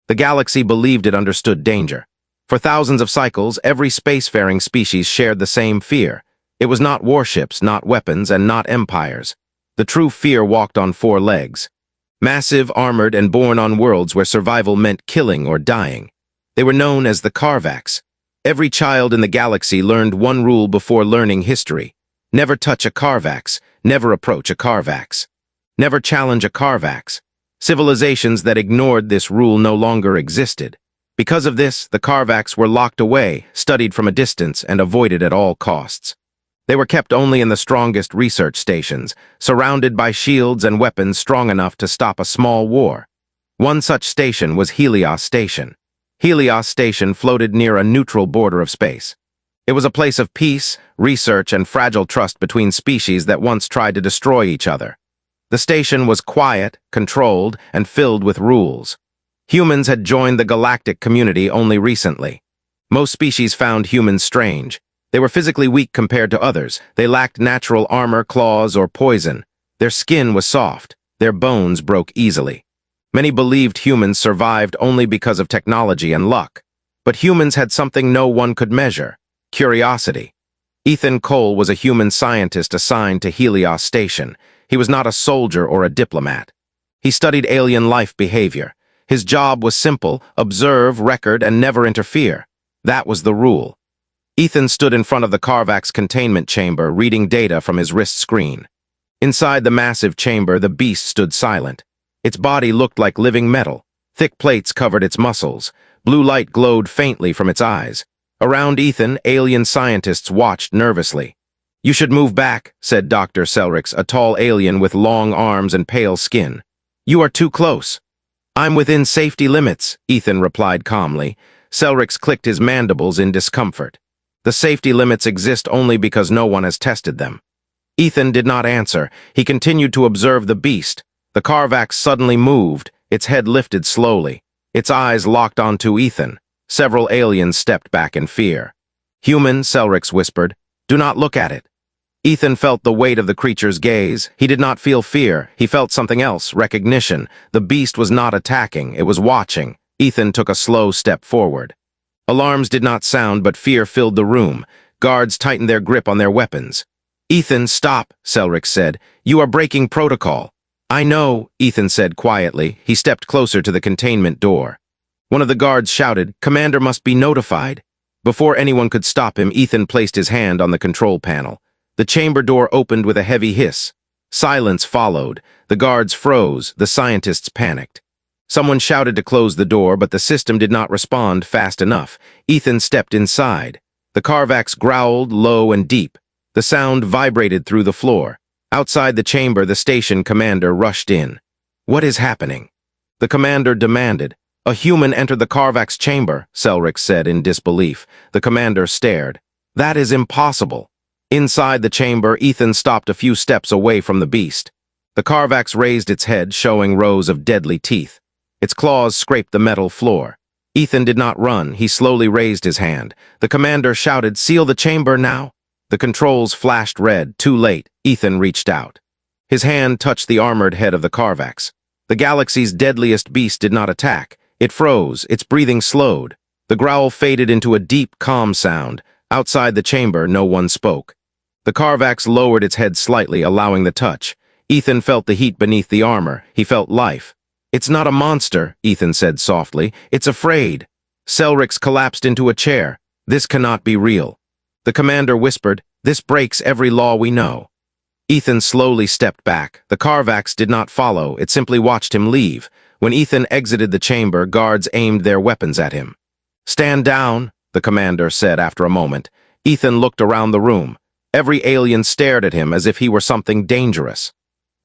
The galaxy believed it understood danger. For thousands of cycles, every spacefaring species shared the same fear. It was not warships, not weapons, and not empires. The true fear walked on four legs. Massive, armored, and born on worlds where survival meant killing or dying. They were known as the Carvax. Every child in the galaxy learned one rule before learning history. Never touch a Carvax, never approach a Carvax. Never challenge a Carvax. Civilizations that ignored this rule no longer existed. Because of this, the Carvax were locked away, studied from a distance, and avoided at all costs. They were kept only in the strongest research stations, surrounded by shields and weapons strong enough to stop a small war. One such station was Helios Station. Helios Station floated near a neutral border of space. It was a place of peace, research, and fragile trust between species that once tried to destroy each other. The station was quiet, controlled, and filled with rules. Humans had joined the galactic community only recently. Most species found humans strange. They were physically weak compared to others. They lacked natural armor, claws, or poison. Their skin was soft. Their bones broke easily. Many believed humans survived only because of technology and luck. But humans had something no one could measure: curiosity. Ethan Cole was a human scientist assigned to Helios Station. He was not a soldier or a diplomat. He studied alien life behavior. His job was simple: observe, record, and never interfere. That was the rule. Ethan stood in front of the Carvax containment chamber, reading data from his wrist screen. Inside the massive chamber, the beast stood silent. Its body looked like living metal. Thick plates covered its muscles. Blue light glowed faintly from its eyes. Around Ethan, alien scientists watched nervously. "You should move back," said Dr. Selrix, a tall alien with long arms and pale skin. "You are too close." "I'm within safety limits," Ethan replied calmly. Selrix clicked his mandibles in discomfort. "The safety limits exist only because no one has tested them." Ethan did not answer. He continued to observe the beast. The Carvax suddenly moved, its head lifted slowly. Its eyes locked onto Ethan. Several aliens stepped back in fear. "Human," Selrix whispered, "do not look at it." Ethan felt the weight of the creature's gaze. He did not feel fear. He felt something else: recognition. The beast was not attacking, it was watching. Ethan took a slow step forward. Alarms did not sound, but fear filled the room. Guards tightened their grip on their weapons. "Ethan, stop," Selrix said. "You are breaking protocol." "I know," Ethan said quietly. He stepped closer to the containment door. One of the guards shouted, "Commander must be notified." Before anyone could stop him, Ethan placed his hand on the control panel. The chamber door opened with a heavy hiss. Silence followed. The guards froze. The scientists panicked. Someone shouted to close the door, but the system did not respond fast enough. Ethan stepped inside. The Carvax growled low and deep. The sound vibrated through the floor. Outside the chamber, the station commander rushed in. "What is happening?" The commander demanded. "A human entered the Carvax chamber," Selrix said in disbelief. The commander stared. "That is impossible." Inside the chamber, Ethan stopped a few steps away from the beast. The Carvax raised its head, showing rows of deadly teeth. Its claws scraped the metal floor. Ethan did not run. He slowly raised his hand. The commander shouted, "Seal the chamber now." The controls flashed red. Too late. Ethan reached out. His hand touched the armored head of the Carvax. The galaxy's deadliest beast did not attack. It froze. Its breathing slowed. The growl faded into a deep, calm sound. Outside the chamber, no one spoke. The Carvax lowered its head slightly, allowing the touch. Ethan felt the heat beneath the armor. He felt life. "It's not a monster," Ethan said softly. "It's afraid." Selrix collapsed into a chair. "This cannot be real." The commander whispered, "This breaks every law we know." Ethan slowly stepped back. The Carvax did not follow. It simply watched him leave. When Ethan exited the chamber, guards aimed their weapons at him. "Stand down," the commander said after a moment. Ethan looked around the room. Every alien stared at him as if he were something dangerous.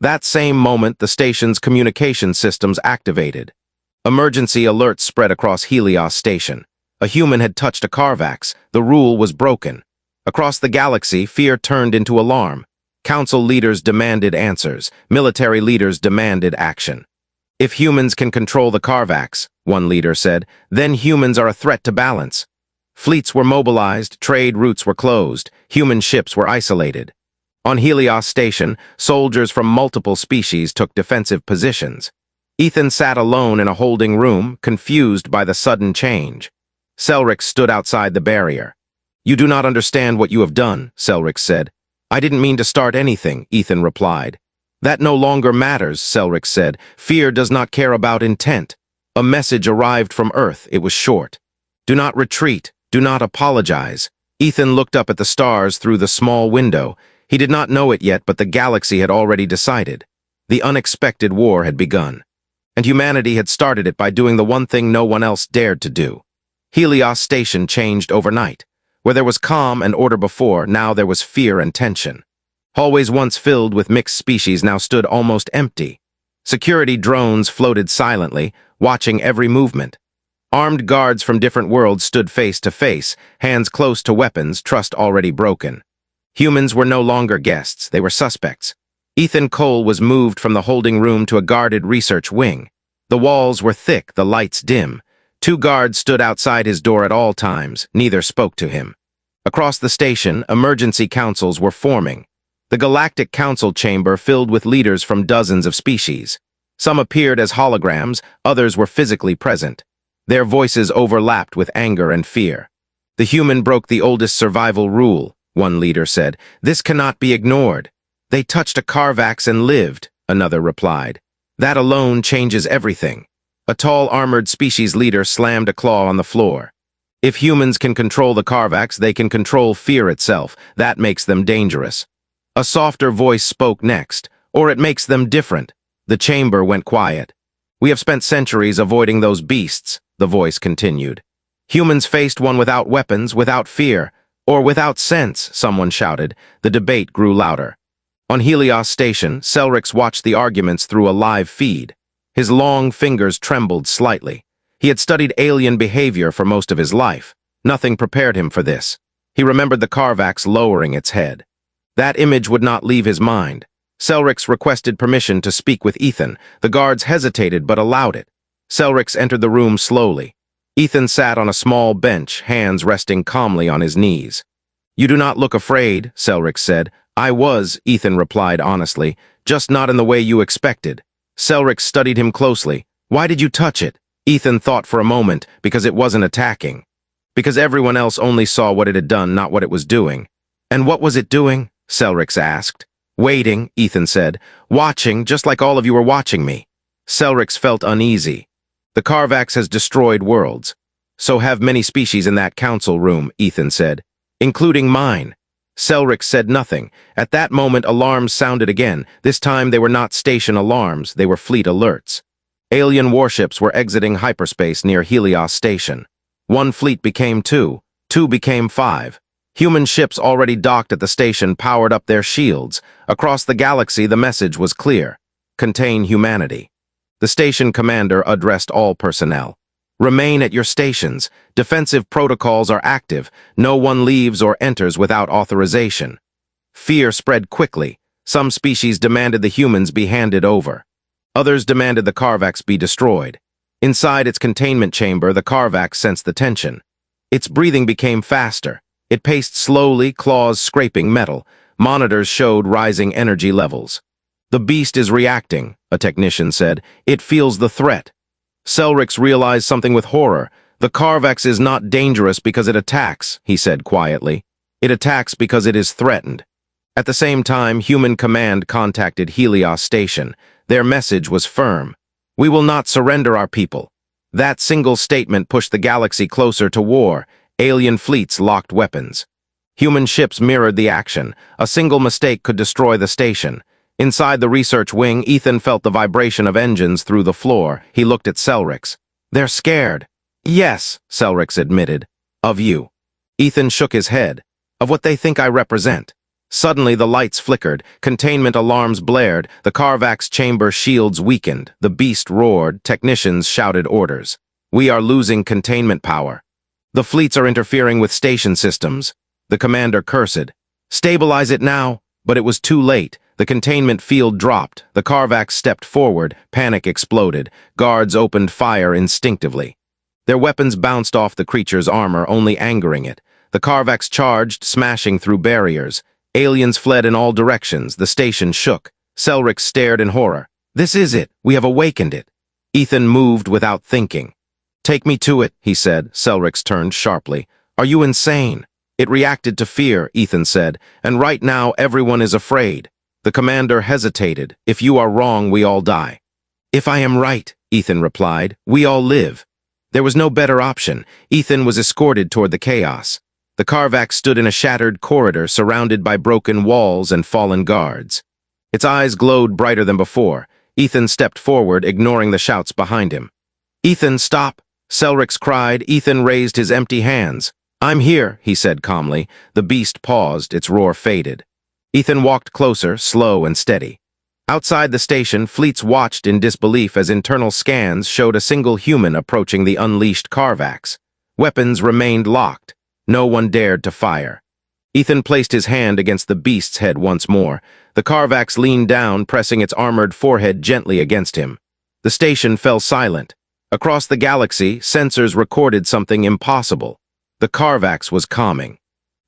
That same moment, the station's communication systems activated. Emergency alerts spread across Helios Station. A human had touched a Carvax. The rule was broken. Across the galaxy, fear turned into alarm. Council leaders demanded answers. Military leaders demanded action. "If humans can control the Carvax," one leader said, "then humans are a threat to balance." Fleets were mobilized, trade routes were closed, human ships were isolated. On Helios Station, soldiers from multiple species took defensive positions. Ethan sat alone in a holding room, confused by the sudden change. Selric stood outside the barrier. "You do not understand what you have done," Selric said. "I didn't mean to start anything," Ethan replied. "That no longer matters," Selric said. "Fear does not care about intent. A message arrived from Earth. It was short. Do not retreat. Do not apologize." Ethan looked up at the stars through the small window. He did not know it yet, but the galaxy had already decided. The unexpected war had begun. And humanity had started it by doing the one thing no one else dared to do. Helios Station changed overnight. Where there was calm and order before, now there was fear and tension. Hallways once filled with mixed species now stood almost empty. Security drones floated silently, watching every movement. Armed guards from different worlds stood face to face, hands close to weapons, trust already broken. Humans were no longer guests, they were suspects. Ethan Cole was moved from the holding room to a guarded research wing. The walls were thick, the lights dim. 2 guards stood outside his door at all times, neither spoke to him. Across the station, emergency councils were forming. The Galactic Council chamber filled with leaders from dozens of species. Some appeared as holograms, others were physically present. Their voices overlapped with anger and fear. "The human broke the oldest survival rule," one leader said. "This cannot be ignored." "They touched a Carvax and lived," another replied. "That alone changes everything." A tall armored species leader slammed a claw on the floor. "If humans can control the Carvax, they can control fear itself. That makes them dangerous." A softer voice spoke next. "Or it makes them different." The chamber went quiet. "We have spent centuries avoiding those beasts," the voice continued. "Humans faced one without weapons, without fear, or without sense," someone shouted. The debate grew louder. On Helios Station, Selric watched the arguments through a live feed. His long fingers trembled slightly. He had studied alien behavior for most of his life. Nothing prepared him for this. He remembered the Carvax lowering its head. That image would not leave his mind. Selric requested permission to speak with Ethan. The guards hesitated but allowed it. Selric entered the room slowly. Ethan sat on a small bench, hands resting calmly on his knees. "You do not look afraid," Selric said. "I was," Ethan replied honestly, "just not in the way you expected." Selric studied him closely. "Why did you touch it?" Ethan thought for a moment. "Because it wasn't attacking. Because everyone else only saw what it had done, not what it was doing." "And what was it doing?" Selric asked. "Waiting," Ethan said. "Watching, just like all of you were watching me." Selric felt uneasy. "The Carvax has destroyed worlds. So have many species in that council room," Ethan said. "Including mine." Selric said nothing. At that moment, alarms sounded again. This time they were not station alarms, they were fleet alerts. Alien warships were exiting hyperspace near Helios Station. 1 fleet became 2, 2 became 5. Human ships already docked at the station powered up their shields. Across the galaxy, the message was clear. Contain humanity. The station commander addressed all personnel. "Remain at your stations. Defensive protocols are active. No one leaves or enters without authorization." Fear spread quickly. Some species demanded the humans be handed over. Others demanded the Carvax be destroyed. Inside its containment chamber, the Carvax sensed the tension. Its breathing became faster. It paced slowly, claws scraping metal. Monitors showed rising energy levels. "The beast is reacting," a technician said. "It feels the threat." Selric realized something with horror. "The Carvax is not dangerous because it attacks," he said quietly. "It attacks because it is threatened." At the same time, Human Command contacted Helios Station. Their message was firm. "We will not surrender our people." That single statement pushed the galaxy closer to war. Alien fleets locked weapons. Human ships mirrored the action. A single mistake could destroy the station. Inside the research wing, Ethan felt the vibration of engines through the floor. He looked at Selric. "They're scared." "Yes," Selric admitted. "Of you." Ethan shook his head. "Of what they think I represent." Suddenly the lights flickered, containment alarms blared, the Carvax chamber shields weakened, the beast roared, technicians shouted orders. "We are losing containment power. The fleets are interfering with station systems." The commander cursed. "Stabilize it now." But it was too late. The containment field dropped. The Carvax stepped forward. Panic exploded. Guards opened fire instinctively. Their weapons bounced off the creature's armor, only angering it. The Carvax charged, smashing through barriers. Aliens fled in all directions. The station shook. Selric stared in horror. "This is it. We have awakened it." Ethan moved without thinking. "Take me to it," he said. Selrix turned sharply. "Are you insane?" "It reacted to fear," Ethan said, "and right now everyone is afraid." The commander hesitated. "If you are wrong, we all die." "If I am right," Ethan replied, "we all live." There was no better option. Ethan was escorted toward the chaos. The Carvax stood in a shattered corridor surrounded by broken walls and fallen guards. Its eyes glowed brighter than before. Ethan stepped forward, ignoring the shouts behind him. "Ethan, stop!" Selrix cried. Ethan raised his empty hands. "I'm here," he said calmly. The beast paused, its roar faded. Ethan walked closer, slow and steady. Outside the station, fleets watched in disbelief as internal scans showed a single human approaching the unleashed Carvax. Weapons remained locked. No one dared to fire. Ethan placed his hand against the beast's head once more. The Carvax leaned down, pressing its armored forehead gently against him. The station fell silent. Across the galaxy, sensors recorded something impossible. The Carvax was calming.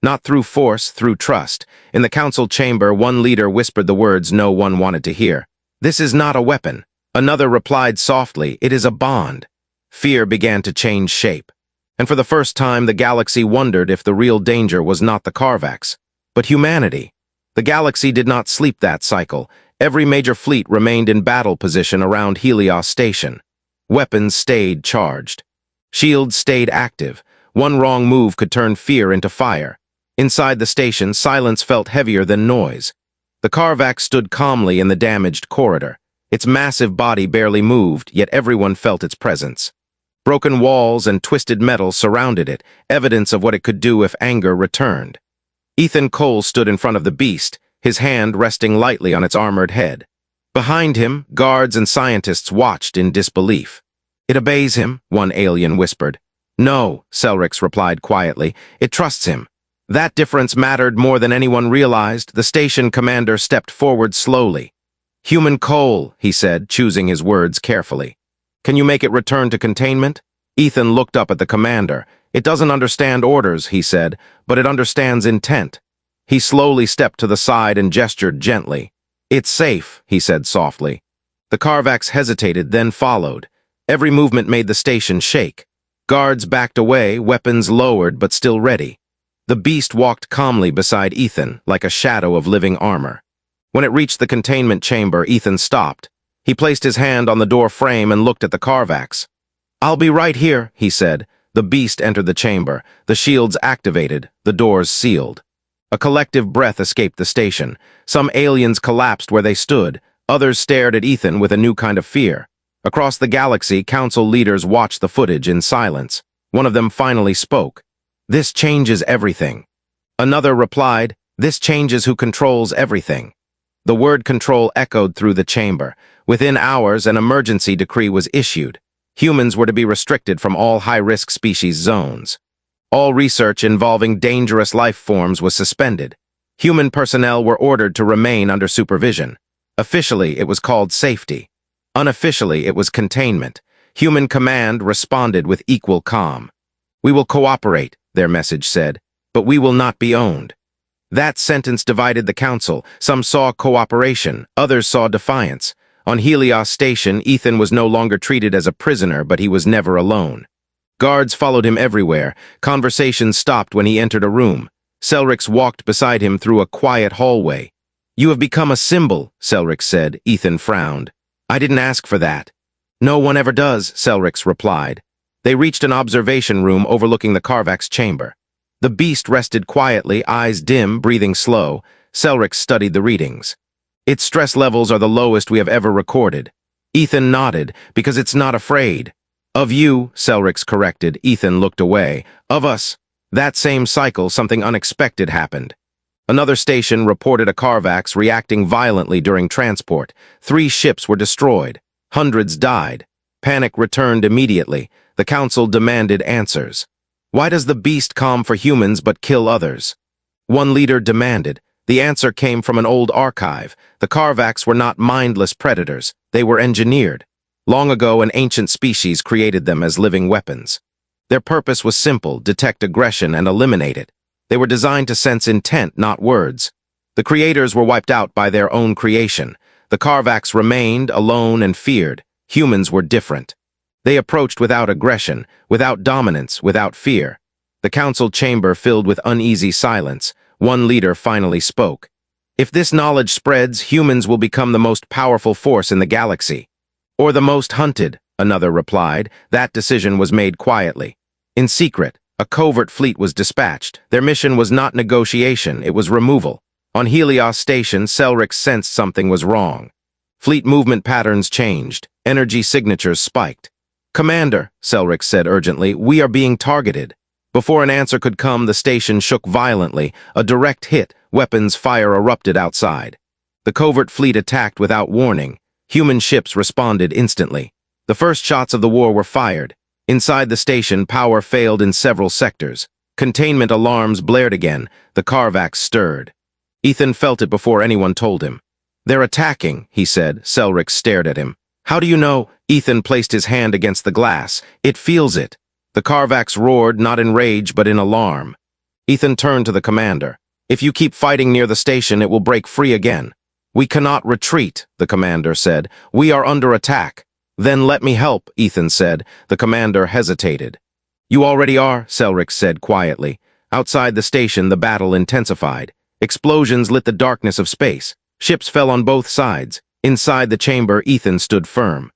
Not through force, through trust. In the council chamber, one leader whispered the words no one wanted to hear. "This is not a weapon." Another replied softly, "It is a bond." Fear began to change shape. And for the first time, the galaxy wondered if the real danger was not the Carvax, but humanity. The galaxy did not sleep that cycle. Every major fleet remained in battle position around Helios station. Weapons stayed charged. Shields stayed active. One wrong move could turn fear into fire. Inside the station, silence felt heavier than noise. The Carvax stood calmly in the damaged corridor. Its massive body barely moved, yet everyone felt its presence. Broken walls and twisted metal surrounded it, evidence of what it could do if anger returned. Ethan Cole stood in front of the beast, his hand resting lightly on its armored head. Behind him, guards and scientists watched in disbelief. "It obeys him," one alien whispered. "No," Selrix replied quietly, "it trusts him." That difference mattered more than anyone realized. The station commander stepped forward slowly. "Human Cole," he said, choosing his words carefully. "Can you make it return to containment?" Ethan looked up at the commander. "It doesn't understand orders," he said, "but it understands intent." He slowly stepped to the side and gestured gently. "It's safe," he said softly. The Carvax hesitated, then followed. Every movement made the station shake. Guards backed away, weapons lowered but still ready. The beast walked calmly beside Ethan, like a shadow of living armor. When it reached the containment chamber, Ethan stopped. He placed his hand on the door frame and looked at the Carvax. "I'll be right here," he said. The beast entered the chamber. The shields activated, the doors sealed. A collective breath escaped the station. Some aliens collapsed where they stood. Others stared at Ethan with a new kind of fear. Across the galaxy, council leaders watched the footage in silence. One of them finally spoke. "This changes everything." Another replied, "This changes who controls everything." The word control echoed through the chamber. Within hours, an emergency decree was issued. Humans were to be restricted from all high-risk species zones. All research involving dangerous life forms was suspended. Human personnel were ordered to remain under supervision. Officially, it was called safety. Unofficially, it was containment. Human command responded with equal calm. "We will cooperate," their message said, "but we will not be owned." That sentence divided the council. Some saw cooperation, others saw defiance. On Helios station, Ethan was no longer treated as a prisoner, but he was never alone. Guards followed him everywhere. Conversations stopped when he entered a room. Selrix walked beside him through a quiet hallway. "You have become a symbol," Selrix said. Ethan frowned. "I didn't ask for that." "No one ever does," Selrix replied. They reached an observation room overlooking the Carvax chamber. The beast rested quietly, eyes dim, breathing slow. Selrix studied the readings. "Its stress levels are the lowest we have ever recorded." Ethan nodded, "because it's not afraid." "Of you," Selrix corrected. Ethan looked away. "Of us." That same cycle, something unexpected happened. Another station reported a Carvax reacting violently during transport. 3 ships were destroyed. Hundreds died. Panic returned immediately. The council demanded answers. Why does the beast calm for humans but kill others? One leader demanded. The answer came from an old archive. The Carvax were not mindless predators. They were engineered. Long ago, an ancient species created them as living weapons. Their purpose was simple: detect aggression and eliminate it. They were designed to sense intent, not words. The creators were wiped out by their own creation. The Carvax remained, alone and feared. Humans were different. They approached without aggression, without dominance, without fear. The council chamber filled with uneasy silence. One leader finally spoke. If this knowledge spreads, humans will become the most powerful force in the galaxy. Or the most hunted, another replied. That decision was made quietly. In secret, a covert fleet was dispatched. Their mission was not negotiation, it was removal. On Helios station, Selric sensed something was wrong. Fleet movement patterns changed. Energy signatures spiked. "Commander," Selric said urgently, "we are being targeted." Before an answer could come, the station shook violently. A direct hit, weapons fire erupted outside. The covert fleet attacked without warning. Human ships responded instantly. The first shots of the war were fired. Inside the station, power failed in several sectors. Containment alarms blared again. The Carvax stirred. Ethan felt it before anyone told him. "They're attacking," he said. Selric stared at him. "How do you know?" Ethan placed his hand against the glass. "It feels it." The Carvax roared, not in rage, but in alarm. Ethan turned to the commander. "If you keep fighting near the station, it will break free again." "We cannot retreat," the commander said. "We are under attack." "Then let me help," Ethan said. The commander hesitated. "You already are," Selric said quietly. Outside the station, the battle intensified. Explosions lit the darkness of space. Ships fell on both sides. Inside the chamber, Ethan stood firm.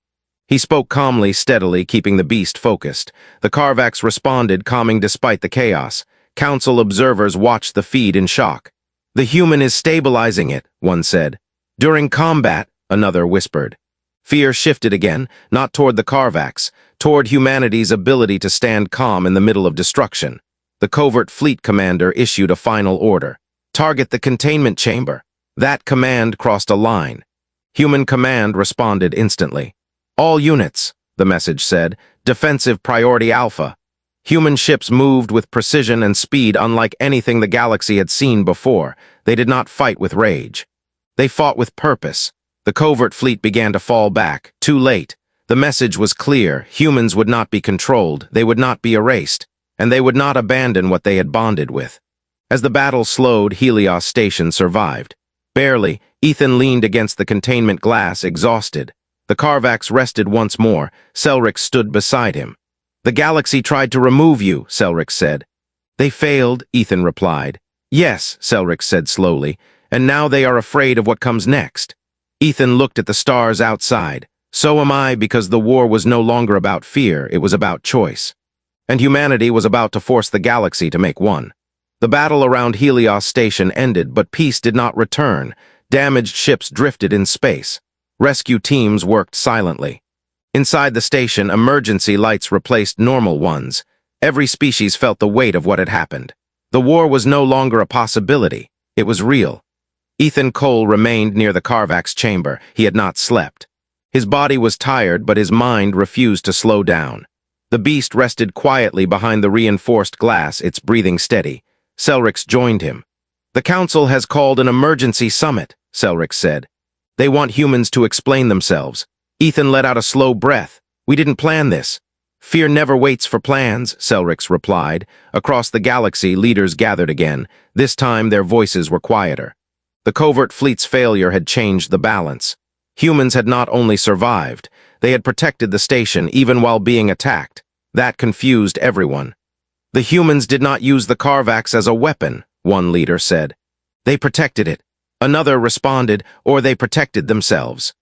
He spoke calmly, steadily, keeping the beast focused. The Carvax responded, calming despite the chaos. Council observers watched the feed in shock. "The human is stabilizing it," one said. "During combat," another whispered. Fear shifted again, not toward the Carvax, toward humanity's ability to stand calm in the middle of destruction. The covert fleet commander issued a final order. "Target the containment chamber." That command crossed a line. Human command responded instantly. "All units," the message said, "defensive priority alpha." Human ships moved with precision and speed unlike anything the galaxy had seen before. They did not fight with rage. They fought with purpose. The covert fleet began to fall back, too late. The message was clear: humans would not be controlled, they would not be erased, and they would not abandon what they had bonded with. As the battle slowed, Helios station survived. Barely, Ethan leaned against the containment glass, exhausted. The Carvax rested once more. Selric stood beside him. "The galaxy tried to remove you," Selric said. "They failed," Ethan replied. "Yes," Selric said slowly, "and now they are afraid of what comes next." Ethan looked at the stars outside. "So am I, because the war was no longer about fear, it was about choice. And humanity was about to force the galaxy to make one." The battle around Helios station ended, but peace did not return. Damaged ships drifted in space. Rescue teams worked silently. Inside the station, emergency lights replaced normal ones. Every species felt the weight of what had happened. The war was no longer a possibility. It was real. Ethan Cole remained near the Carvax chamber. He had not slept. His body was tired, but his mind refused to slow down. The beast rested quietly behind the reinforced glass, its breathing steady. Selric joined him. "The council has called an emergency summit," Selric said. "They want humans to explain themselves." Ethan let out a slow breath. "We didn't plan this." "Fear never waits for plans," Selric replied. Across the galaxy, leaders gathered again. This time, their voices were quieter. The covert fleet's failure had changed the balance. Humans had not only survived, they had protected the station even while being attacked. That confused everyone. "The humans did not use the Carvax as a weapon," one leader said. "They protected it." Another responded, "Or they protected themselves."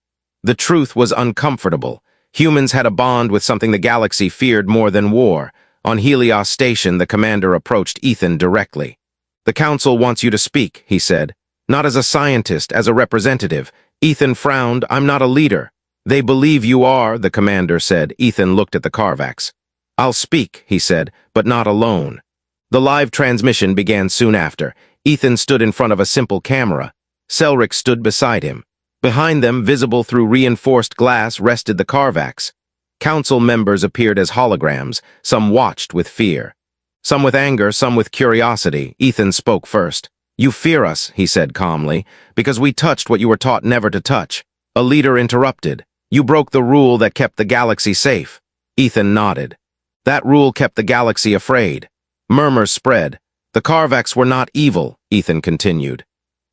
The truth was uncomfortable. Humans had a bond with something the galaxy feared more than war. On Helios station, the commander approached Ethan directly. "The council wants you to speak," he said. "Not as a scientist, as a representative." Ethan frowned. "I'm not a leader." "They believe you are," the commander said. Ethan looked at the Carvax. "I'll speak," he said, "but not alone." The live transmission began soon after. Ethan stood in front of a simple camera. Selric stood beside him. Behind them, visible through reinforced glass, rested the Carvax. Council members appeared as holograms. Some watched with fear. Some with anger, some with curiosity. Ethan spoke first. "You fear us," he said calmly, "because we touched what you were taught never to touch." A leader interrupted. "You broke the rule that kept the galaxy safe." Ethan nodded. "That rule kept the galaxy afraid." Murmurs spread. "The Carvax were not evil," Ethan continued.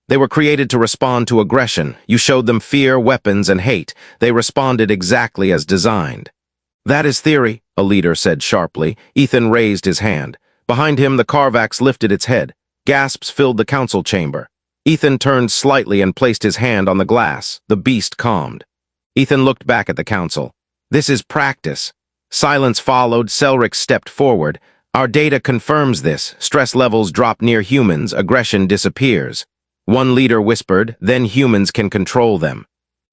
They were created to respond to aggression. You showed them fear, weapons, and hate. They responded exactly as designed. That is theory, a leader said sharply. Ethan raised his hand. Behind him, the Carvax lifted its head. Gasps filled the council chamber. Ethan turned slightly and placed his hand on the glass. The beast calmed. Ethan looked back at the council. This is practice. Silence followed. Selric stepped forward. Our data confirms this. Stress levels drop near humans. Aggression disappears. One leader whispered, then humans can control them.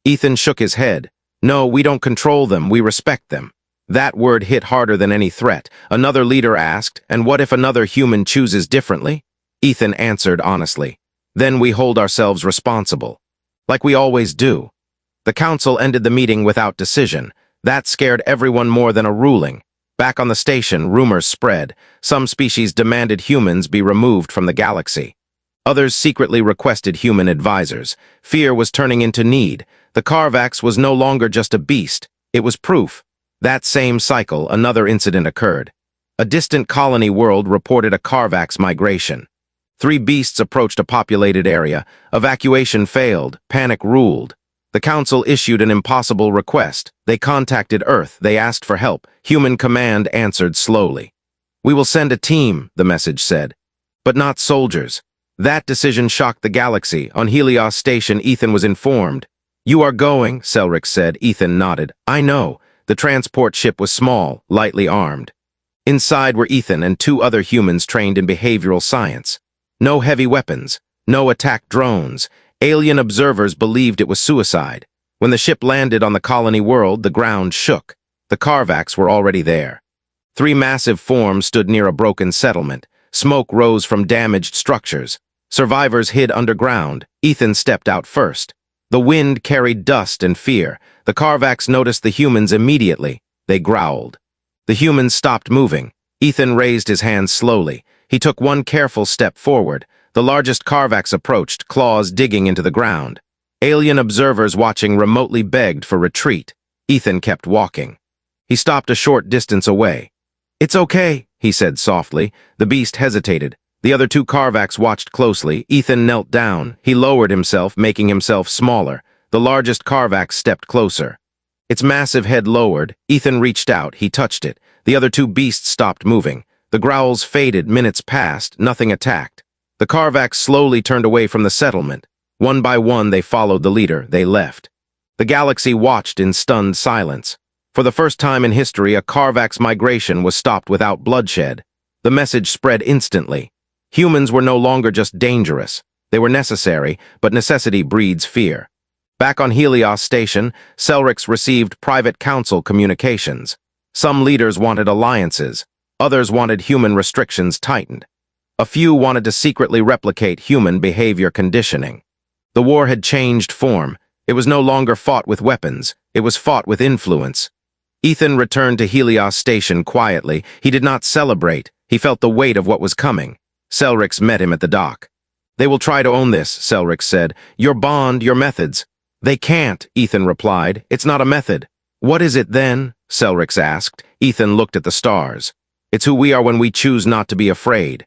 Ethan shook his head. No, we don't control them. We respect them. That word hit harder than any threat. Another leader asked, and what if another human chooses differently? Ethan answered honestly. Then we hold ourselves responsible. Like we always do. The council ended the meeting without decision. That scared everyone more than a ruling. Back on the station, rumors spread. Some species demanded humans be removed from the galaxy. Others secretly requested human advisors. Fear was turning into need. The Carvax was no longer just a beast. It was proof. That same cycle, another incident occurred. A distant colony world reported a Carvax migration. 3 beasts approached a populated area. Evacuation failed. Panic ruled. The council issued an impossible request. They contacted Earth. They asked for help. Human command answered slowly. We will send a team, the message said. But not soldiers. That decision shocked the galaxy. On Helios station, Ethan was informed. You are going, Selric said. Ethan nodded. I know. The transport ship was small, lightly armed. Inside were Ethan and 2 other humans trained in behavioral science. No heavy weapons, no attack drones. Alien observers believed it was suicide. When the ship landed on the colony world, the ground shook. The Carvax were already there. 3 massive forms stood near a broken settlement. Smoke rose from damaged structures. Survivors hid underground. Ethan stepped out first. The wind carried dust and fear. The Carvax noticed the humans immediately. They growled. The humans stopped moving. Ethan raised his hands slowly. He took one careful step forward. The largest Carvax approached, claws digging into the ground. Alien observers watching remotely begged for retreat. Ethan kept walking. He stopped a short distance away. It's okay, he said softly. The beast hesitated. The other 2 Carvax watched closely. Ethan knelt down. He lowered himself, making himself smaller. The largest Carvax stepped closer. Its massive head lowered. Ethan reached out. He touched it. The other 2 beasts stopped moving. The growls faded. Minutes passed. Nothing attacked. The Carvax slowly turned away from the settlement. One by one, they followed the leader. They left. The galaxy watched in stunned silence. For the first time in history, a Carvax migration was stopped without bloodshed. The message spread instantly. Humans were no longer just dangerous. They were necessary, but necessity breeds fear. Back on Helios station, Selric received private council communications. Some leaders wanted alliances. Others wanted human restrictions tightened. A few wanted to secretly replicate human behavior conditioning. The war had changed form. It was no longer fought with weapons. It was fought with influence. Ethan returned to Helios station quietly. He did not celebrate. He felt the weight of what was coming. Selric met him at the dock. They will try to own this, Selric said. Your bond, your methods. They can't, Ethan replied. It's not a method. What is it then? Selric asked. Ethan looked at the stars. It's who we are when we choose not to be afraid.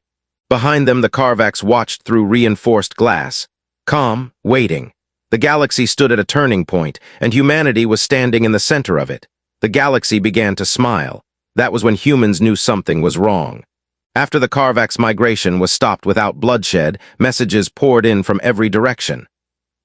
Behind them, the Carvax watched through reinforced glass. Calm, waiting. The galaxy stood at a turning point, and humanity was standing in the center of it. The galaxy began to smile. That was when humans knew something was wrong. After the Carvax migration was stopped without bloodshed, messages poured in from every direction.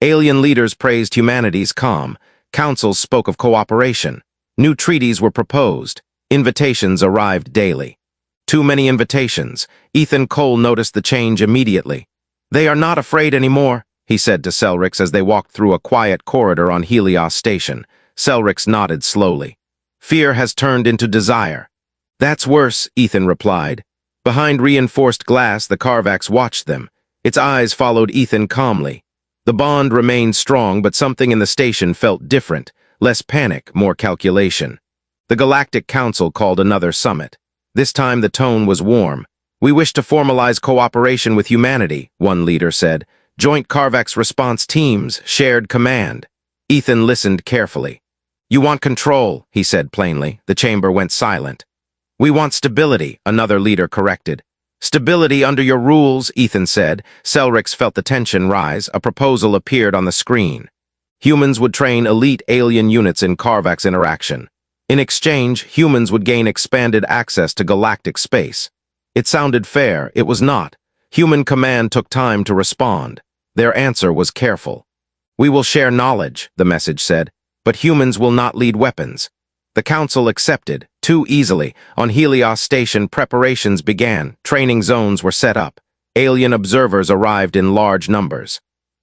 Alien leaders praised humanity's calm. Councils spoke of cooperation. New treaties were proposed. Invitations arrived daily. Too many invitations. Ethan Cole noticed the change immediately. They are not afraid anymore, he said to Selric as they walked through a quiet corridor on Helios station. Selric nodded slowly. Fear has turned into desire. That's worse, Ethan replied. Behind reinforced glass, the Carvax watched them. Its eyes followed Ethan calmly. The bond remained strong, but something in the station felt different. Less panic, more calculation. The Galactic Council called another summit. This time the tone was warm. We wish to formalize cooperation with humanity, one leader said. Joint Carvax response teams, shared command. Ethan listened carefully. You want control, he said plainly. The chamber went silent. We want stability, another leader corrected. Stability under your rules, Ethan said. Selrix felt the tension rise. A proposal appeared on the screen. Humans would train elite alien units in Carvax interaction. In exchange, humans would gain expanded access to galactic space. It sounded fair. It was not. Human command took time to respond. Their answer was careful. We will share knowledge, the message said, but humans will not lead weapons. The council accepted, too easily. On Helios station, preparations began. Training zones were set up. Alien observers arrived in large numbers.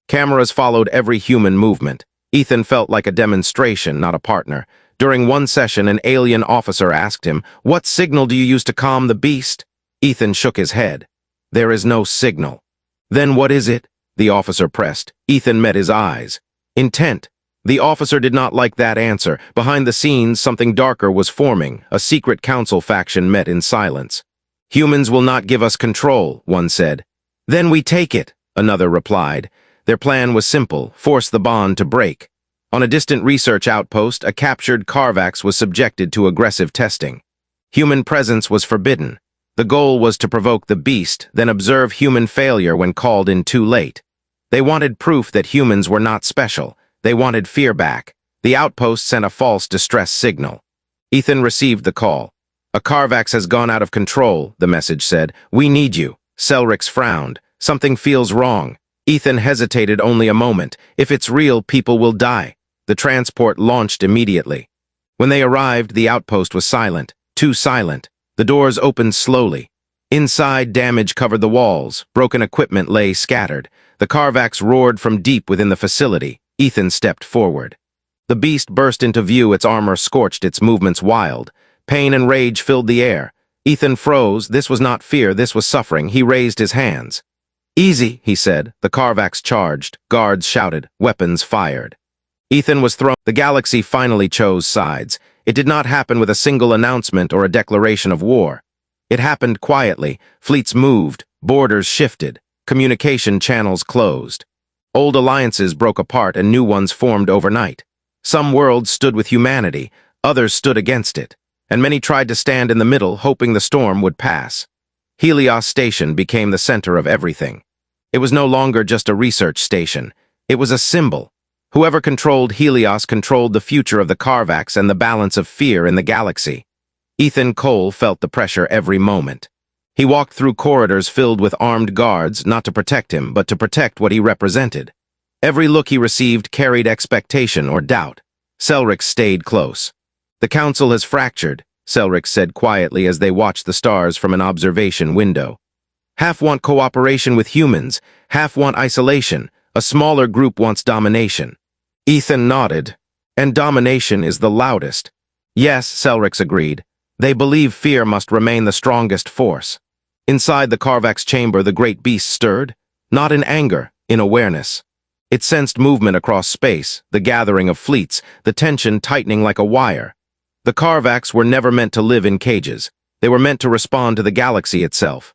Cameras followed every human movement. Ethan felt like a demonstration, not a partner. During one session, an alien officer asked him, "What signal do you use to calm the beast?" Ethan shook his head. "There is no signal." "Then what is it?" the officer pressed. Ethan met his eyes. Intent. The officer did not like that answer. Behind the scenes, something darker was forming. A secret council faction met in silence. "Humans will not give us control," one said. "Then we take it," another replied. Their plan was simple: force the bond to break. On a distant research outpost, a captured Carvax was subjected to aggressive testing. Human presence was forbidden. The goal was to provoke the beast, then observe human failure when called in too late. They wanted proof that humans were not special. They wanted fear back. The outpost sent a false distress signal. Ethan received the call. "A Carvax has gone out of control," the message said. "We need you." Selrix frowned. "Something feels wrong." Ethan hesitated only a moment. "If it's real, people will die." The transport launched immediately. When they arrived, the outpost was silent. Too silent. The doors opened slowly. Inside, damage covered the walls. Broken equipment lay scattered. The Carvax roared from deep within the facility. Ethan stepped forward. The beast burst into view, its armor scorched, its movements wild. Pain and rage filled the air. Ethan froze. This was not fear, this was suffering. He raised his hands. "Easy," he said. The Carvax charged. Guards shouted. Weapons fired. Ethan was thrown. The galaxy finally chose sides. It did not happen with a single announcement or a declaration of war. It happened quietly. Fleets moved. Borders shifted. Communication channels closed. Old alliances broke apart and new ones formed overnight. Some worlds stood with humanity, others stood against it, and many tried to stand in the middle, hoping the storm would pass. Helios Station became the center of everything. It was no longer just a research station. It was a symbol. Whoever controlled Helios controlled the future of the Carvax and the balance of fear in the galaxy. Ethan Cole felt the pressure every moment. He walked through corridors filled with armed guards, not to protect him, but to protect what he represented. Every look he received carried expectation or doubt. Selrix stayed close. "The council has fractured," Selrix said quietly as they watched the stars from an observation window. "Half want cooperation with humans, half want isolation. A smaller group wants domination." Ethan nodded. "And domination is the loudest." "Yes," Selrix agreed. "They believe fear must remain the strongest force." Inside the Carvax chamber, the great beast stirred, not in anger, in awareness. It sensed movement across space, the gathering of fleets, the tension tightening like a wire. The Carvax were never meant to live in cages. They were meant to respond to the galaxy itself.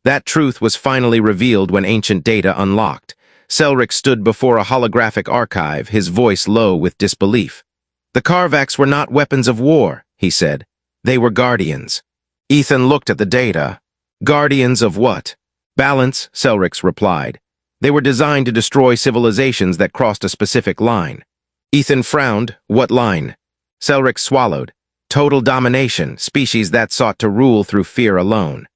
That truth was finally revealed when ancient data unlocked. Selrix stood before a holographic archive, his voice low with disbelief. "The Carvax were not weapons of war," he said. "They were guardians." Ethan looked at the data. "Guardians of what?" "Balance," Selrix replied. "They were designed to destroy civilizations that crossed a specific line." Ethan frowned. "What line?" Selrix swallowed. "Total domination, species that sought to rule through fear alone."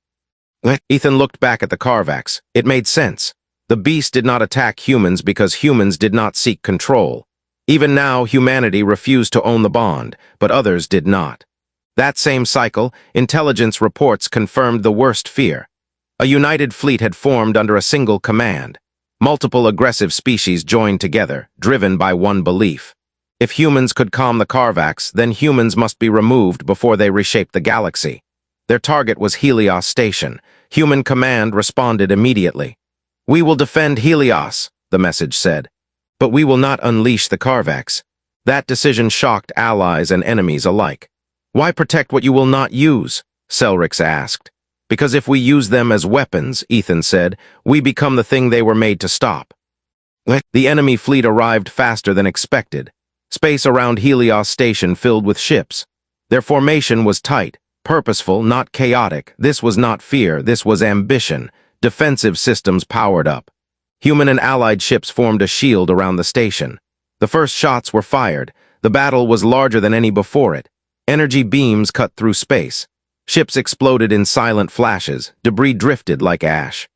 Ethan looked back at the Carvax. It made sense. The beast did not attack humans because humans did not seek control. Even now, humanity refused to own the bond, but others did not. That same cycle, intelligence reports confirmed the worst fear. A united fleet had formed under a single command. Multiple aggressive species joined together, driven by one belief. If humans could calm the Carvax, then humans must be removed before they reshaped the galaxy. Their target was Helios Station. Human command responded immediately. "We will defend Helios," the message said. "But we will not unleash the Carvax." That decision shocked allies and enemies alike. "Why protect what you will not use?" Selrix asked. "Because if we use them as weapons," Ethan said, "we become the thing they were made to stop." The enemy fleet arrived faster than expected. Space around Helios Station filled with ships. Their formation was tight, purposeful, not chaotic. This was not fear, this was ambition. Defensive systems powered up. Human and allied ships formed a shield around the station. The first shots were fired. The battle was larger than any before it. Energy beams cut through space. Ships exploded in silent flashes. Debris drifted like ash.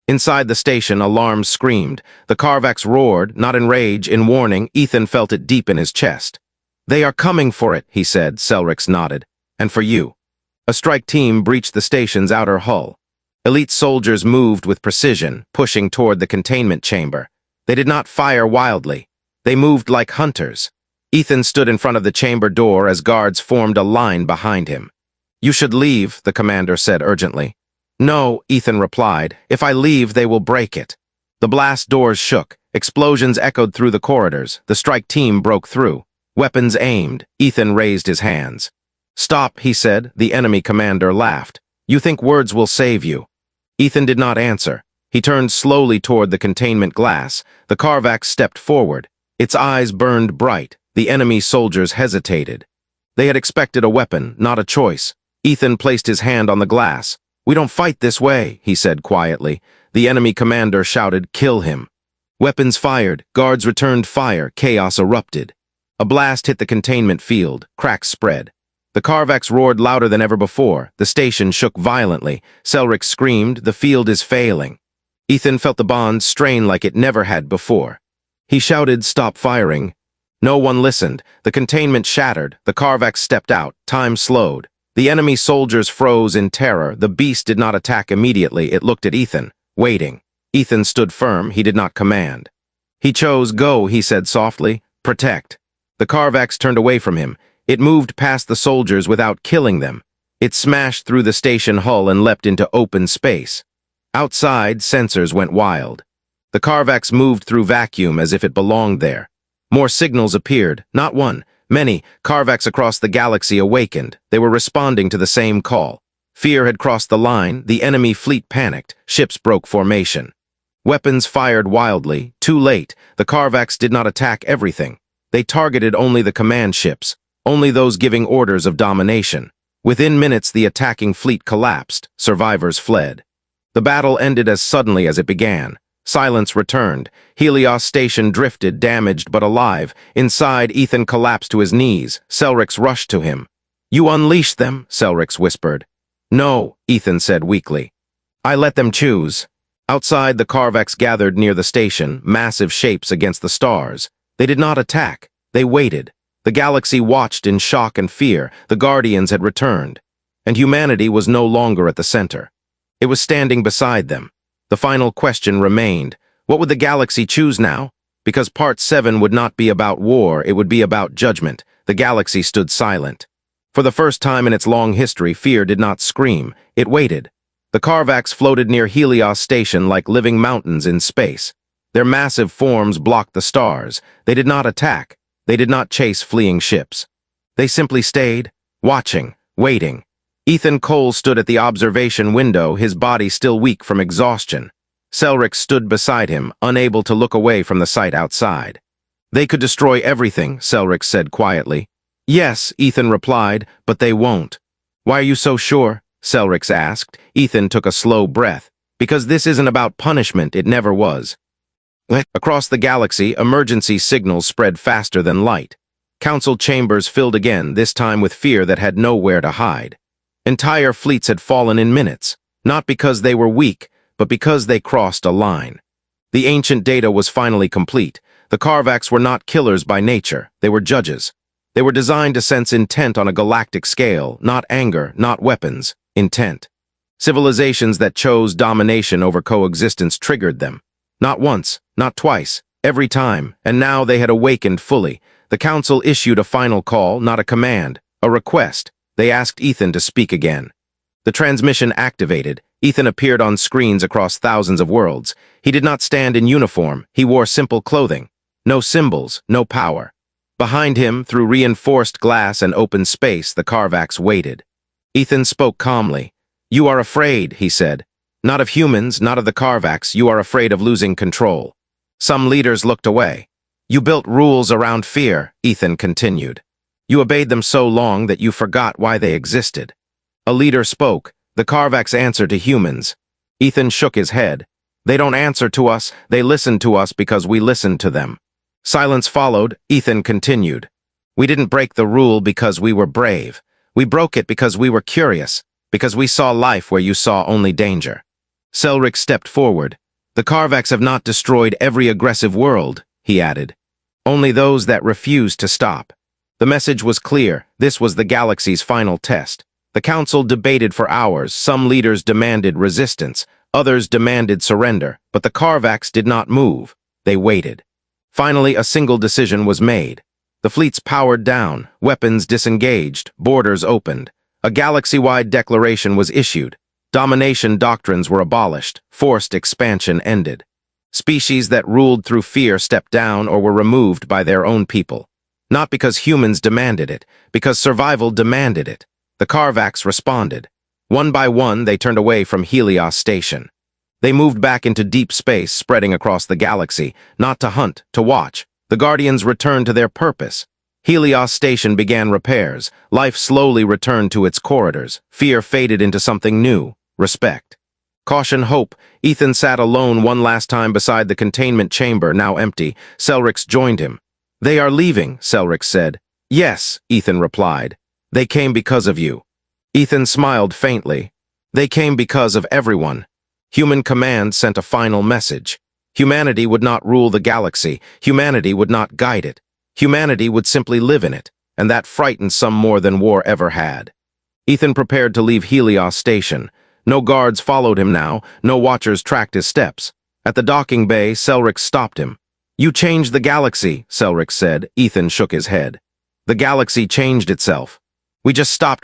Inside the station, alarms screamed. The Carvax roared, not in rage, in warning. Ethan felt it deep in his chest. "They are coming for it," he said. Selrix nodded. "And for you." A strike team breached the station's outer hull. Elite soldiers moved with precision, pushing toward the containment chamber. They did not fire wildly. They moved like hunters. Ethan stood in front of the chamber door as guards formed a line behind him. "You should leave," the commander said urgently. "No," Ethan replied. "If I leave, they will break it." The blast doors shook. Explosions echoed through the corridors. The strike team broke through. Weapons aimed. Ethan raised his hands. "Stop," he said. The enemy commander laughed. "You think words will save you?" Ethan did not answer. He turned slowly toward the containment glass. The Carvax stepped forward. Its eyes burned bright. The enemy soldiers hesitated. They had expected a weapon, not a choice. Ethan placed his hand on the glass. "We don't fight this way," he said quietly. The enemy commander shouted, "Kill him." Weapons fired. Guards returned fire. Chaos erupted. A blast hit the containment field. Cracks spread. The Carvax roared louder than ever before. The station shook violently. Selrix screamed, "The field is failing." Ethan felt the bond strain like it never had before. He shouted, "Stop firing." No one listened. The containment shattered. The Carvax stepped out. Time slowed. The enemy soldiers froze in terror. The beast did not attack immediately. It looked at Ethan, waiting. Ethan stood firm. He did not command. He chose, "Go," he said softly. "Protect." The Carvax turned away from him. It moved past the soldiers without killing them. It smashed through the station hull and leapt into open space. Outside, sensors went wild. The Carvax moved through vacuum as if it belonged there. More signals appeared, not one. Many. Carvax across the galaxy awakened. They were responding to the same call. Fear had crossed the line. The enemy fleet panicked. Ships broke formation. Weapons fired wildly. Too late. The Carvax did not attack everything. They targeted only the command ships, only those giving orders of domination. Within minutes, the attacking fleet collapsed. Survivors fled. The battle ended as suddenly as it began. Silence returned. Helios station drifted, damaged but alive. Inside, Ethan collapsed to his knees. Selrix rushed to him. "You unleashed them," Selrix whispered. "No," Ethan said weakly. "I let them choose." Outside, the Carvax gathered near the station, massive shapes against the stars. They did not attack. They waited. The galaxy watched in shock and fear. The Guardians had returned. And humanity was no longer at the center. It was standing beside them. The final question remained. What would the galaxy choose now? Because Part 7 would not be about war, it would be about judgment. The galaxy stood silent. For the first time in its long history, fear did not scream. It waited. The Carvax floated near Helios station like living mountains in space. Their massive forms blocked the stars. They did not attack. They did not chase fleeing ships. They simply stayed, watching, waiting. Ethan Cole stood at the observation window, his body still weak from exhaustion. Selrix stood beside him, unable to look away from the sight outside. "They could destroy everything," Selrix said quietly. "Yes," Ethan replied, "but they won't." "Why are you so sure?" Selrix asked. Ethan took a slow breath. "Because this isn't about punishment, it never was." Across the galaxy, emergency signals spread faster than light. Council chambers filled again, this time with fear that had nowhere to hide. Entire fleets had fallen in minutes, not because they were weak, but because they crossed a line. The ancient data was finally complete. The Carvax were not killers by nature, they were judges. They were designed to sense intent on a galactic scale, not anger, not weapons, intent. Civilizations that chose domination over coexistence triggered them. Not once, not twice, every time, and now they had awakened fully. The Council issued a final call, not a command, a request. They asked Ethan to speak again. The transmission activated. Ethan appeared on screens across thousands of worlds. He did not stand in uniform. He wore simple clothing. No symbols, no power. Behind him, through reinforced glass and open space, the Carvax waited. Ethan spoke calmly. "You are afraid," he said. "Not of humans, not of the Carvax. You are afraid of losing control." Some leaders looked away. "You built rules around fear," Ethan continued. "You obeyed them so long that you forgot why they existed." A leader spoke, the Karvak's answer to humans. Ethan shook his head. They don't answer to us, they listen to us because we listen to them. Silence followed. Ethan continued. We didn't break the rule because we were brave. We broke it because we were curious, because we saw life where you saw only danger. Selric stepped forward. The Karvaks have not destroyed every aggressive world, he added. Only those that refuse to stop. The message was clear. This was the galaxy's final test. The council debated for hours. Some leaders demanded resistance. Others demanded surrender. But the Karvaks did not move. They waited. Finally, a single decision was made. The fleets powered down, weapons disengaged, borders opened. A galaxy-wide declaration was issued. Domination doctrines were abolished. Forced expansion ended. Species that ruled through fear stepped down or were removed by their own people. Not because humans demanded it, because survival demanded it. The Karvaks responded. One by one, they turned away from Helios station. They moved back into deep space, spreading across the galaxy, not to hunt, to watch. The Guardians returned to their purpose. Helios station began repairs. Life slowly returned to its corridors. Fear faded into something new. Respect. Caution, hope. Ethan sat alone one last time beside the containment chamber, now empty. Selrix joined him. They are leaving, Selrix said. Yes, Ethan replied. They came because of you. Ethan smiled faintly. They came because of everyone. Human command sent a final message. Humanity would not rule the galaxy. Humanity would not guide it. Humanity would simply live in it, and that frightened some more than war ever had. Ethan prepared to leave Helios station. No guards followed him now. No watchers tracked his steps. At the docking bay, Selrix stopped him. You changed the galaxy, Selrix said. Ethan shook his head. The galaxy changed itself. We just stopped